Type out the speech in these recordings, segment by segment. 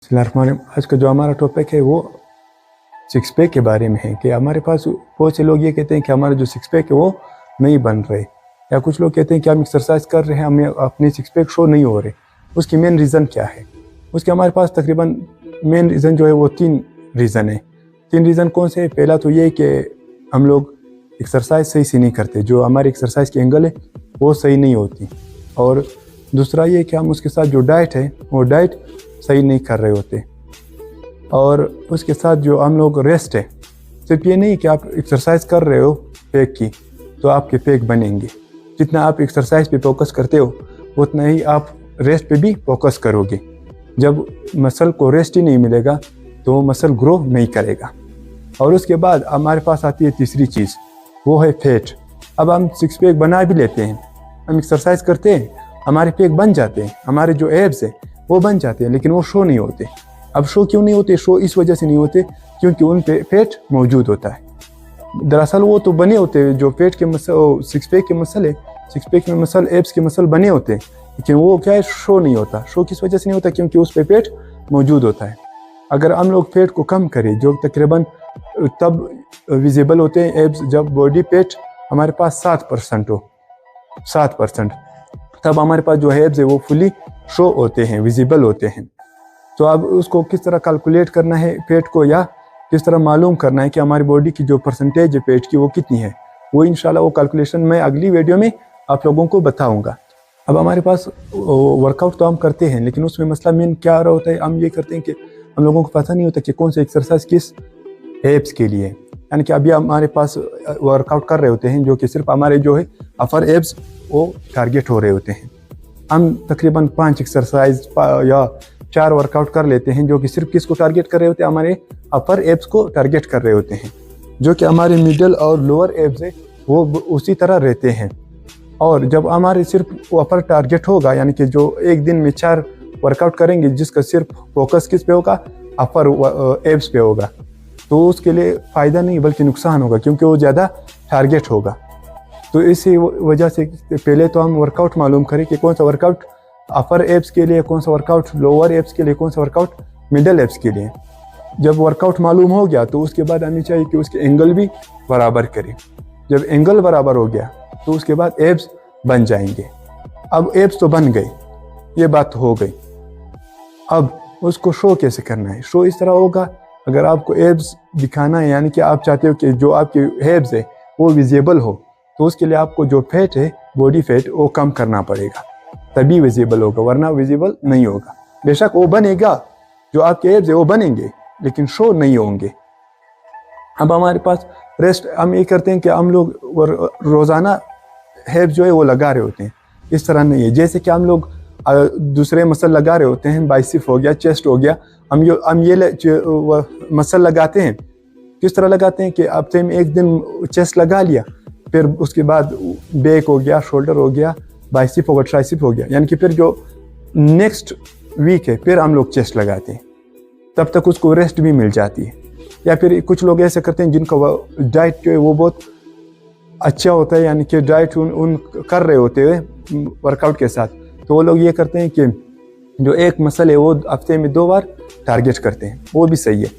बिस्मिल्लाहिर्रहमानिर्रहीम। आज का जो हमारा टॉपिक है वो सिक्स पैक के बारे में है कि हमारे पास बहुत से लोग ये कहते हैं कि हमारा जो सिक्स पैक है वो नहीं बन रहे, या कुछ लोग कहते हैं कि हम एक्सरसाइज कर रहे हैं हमें अपने सिक्स पैक शो नहीं हो रहे। उसकी मेन रीज़न क्या है? उसके हमारे पास तकरीबन मेन रीज़न जो है वो 3 रीज़न है। 3 रीज़न कौन से? पहला तो ये है कि हम लोग एक्सरसाइज सही से नहीं करते, जो हमारी एक्सरसाइज की एंगल है वो सही नहीं होती, और दूसरा ये कि हम उसके साथ जो डाइट है वो डाइट सही नहीं कर रहे होते, और उसके साथ जो हम लोग रेस्ट है, सिर्फ ये नहीं कि आप एक्सरसाइज कर रहे हो पैक की तो आपके पैक बनेंगे। जितना आप एक्सरसाइज पे फोकस करते हो उतना ही आप रेस्ट पे भी फोकस करोगे। जब मसल को रेस्ट ही नहीं मिलेगा तो मसल ग्रो नहीं करेगा। और उसके बाद हमारे पास आती है तीसरी चीज़, वो है फैट। अब हम सिक्स पैक बना भी लेते हैं, हम एक्सरसाइज करते हैं, हमारे पैक बन जाते हैं, हमारे जो एब्स है वो बन जाते हैं, लेकिन वो शो नहीं होते। अब शो क्यों नहीं होते? शो इस वजह से नहीं होते क्योंकि उन पे फैट मौजूद होता है। दरअसल वो तो बने होते हैं, जो फैट के मसल, सिक्स पैक के मसल है, सिक्स पैक में मसल, एब्स के मसल बने होते हैं, लेकिन वो क्या है, शो नहीं होता। शो किस वजह से नहीं होता? क्योंकि उस पे फैट मौजूद होता है। अगर हम लोग फैट को कम करें, जो तकरीबन तब विजिबल होते हैं एब्स जब बॉडी फैट हमारे पास 7% हो, 7%, तब हमारे पास जो एब्स है वो फुली शो होते हैं, विजिबल होते हैं। तो अब उसको किस तरह कैलकुलेट करना है फैट को, या किस तरह मालूम करना है कि हमारी बॉडी की जो परसेंटेज है फैट की वो कितनी है, वो इंशाल्लाह वो कैलकुलेशन मैं अगली वीडियो में आप लोगों को बताऊंगा। अब हमारे पास वर्कआउट तो हम करते हैं, लेकिन उसमें मसला मेन क्या रहा होता है, हम ये करते हैं कि हम लोगों को पता नहीं होता कि कौन सा एक्सरसाइज किस एब्स के लिए। यानी कि अभी हमारे पास वर्कआउट कर रहे होते हैं जो कि सिर्फ हमारे जो है अपर एब्स वो टारगेट हो रहे होते हैं। हम तकरीबन 5 एक्सरसाइज या 4 वर्कआउट कर लेते हैं जो कि सिर्फ किसको टारगेट कर रहे होते हैं, हमारे अपर एब्स को टारगेट कर रहे होते हैं। जो कि हमारे मिडल और लोअर एब्स है वो उसी तरह रहते हैं। और जब हमारे सिर्फ अपर टारगेट होगा, यानी कि जो एक दिन में 4 वर्कआउट करेंगे जिसका सिर्फ फोकस किस पे होगा, अपर एब्स पे होगा, तो उसके लिए फ़ायदा नहीं बल्कि नुकसान होगा, क्योंकि वो ज़्यादा टारगेट होगा। तो इसी वजह से पहले तो हम वर्कआउट मालूम करें कि कौन सा वर्कआउट अपर एब्स के लिए, कौन सा वर्कआउट लोअर एब्स के लिए, कौन सा वर्कआउट मिडल एब्स के लिए। जब वर्कआउट मालूम हो गया तो उसके बाद हमें चाहिए कि उसके एंगल भी बराबर करें। जब एंगल बराबर हो गया तो उसके बाद एब्स बन जाएंगे। अब एब्स तो बन गए, ये बात हो गई। अब उसको शो कैसे करना है? शो इस तरह होगा, अगर आपको एब्स दिखाना है, यानी कि आप चाहते हो कि जो आपके एब्स है वो विजिबल हो, तो उसके लिए आपको जो फैट है, बॉडी फैट, वो कम करना पड़ेगा, तभी विजिबल होगा, वरना विजिबल नहीं होगा। बेशक वो बनेगा, जो आपके एब्स है वो बनेंगे, लेकिन शो नहीं होंगे। अब हमारे पास रेस्ट, हम ये करते हैं कि हम लोग रोज़ाना एब्स जो है वो लगा रहे होते हैं। इस तरह नहीं है जैसे कि हम लोग दूसरे मसल लगा रहे होते हैं, बाइसेप हो गया, चेस्ट हो गया, हम ये मसल लगाते हैं। किस तरह लगाते हैं कि हफ्ते में एक दिन चेस्ट लगा लिया, फिर उसके बाद बैक हो गया, शोल्डर हो गया, बाइसेप हो गया, ट्राइसेप हो गया, यानी कि फिर जो नेक्स्ट वीक है फिर हम लोग चेस्ट लगाते हैं, तब तक उसको रेस्ट भी मिल जाती है। या फिर कुछ लोग ऐसे करते हैं जिनका डाइट जो है वो बहुत अच्छा होता है, यानी कि डाइट उन कर रहे होते हैं वर्कआउट के साथ, तो वो लोग ये करते हैं कि जो एक मसल है वो हफ्ते में 2 बार टारगेट करते हैं, वो भी सही है।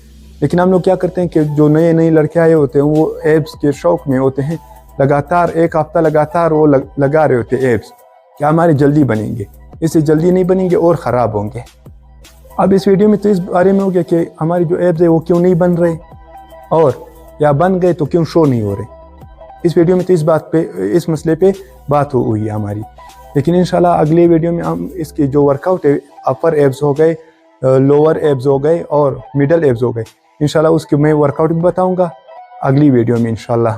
लेकिन हम लोग क्या करते हैं कि जो नए लड़के आए होते हैं वो एब्स के शौक में होते हैं, लगातार 1 हफ्ता लगातार वो लगा रहे होते हैं एब्स, क्या हमारे जल्दी बनेंगे, इससे जल्दी नहीं बनेंगे और ख़राब होंगे। अब इस वीडियो में तो इस बारे में हो गया कि हमारी जो एब्स है वो क्यों नहीं बन रहे, और या बन गए तो क्यों शो नहीं हो रहे। इस वीडियो में तो इस बात पे, इस मसले पे बात हुई है हमारी। लेकिन इंशाल्लाह अगले वीडियो में हम इसके जो वर्कआउट है, अपर एब्स हो गए, लोअर एब्स हो गए और मिडल एब्स हो गए, इंशाल्लाह उसके मैं वर्कआउट भी बताऊंगा अगली वीडियो में इंशाल्लाह।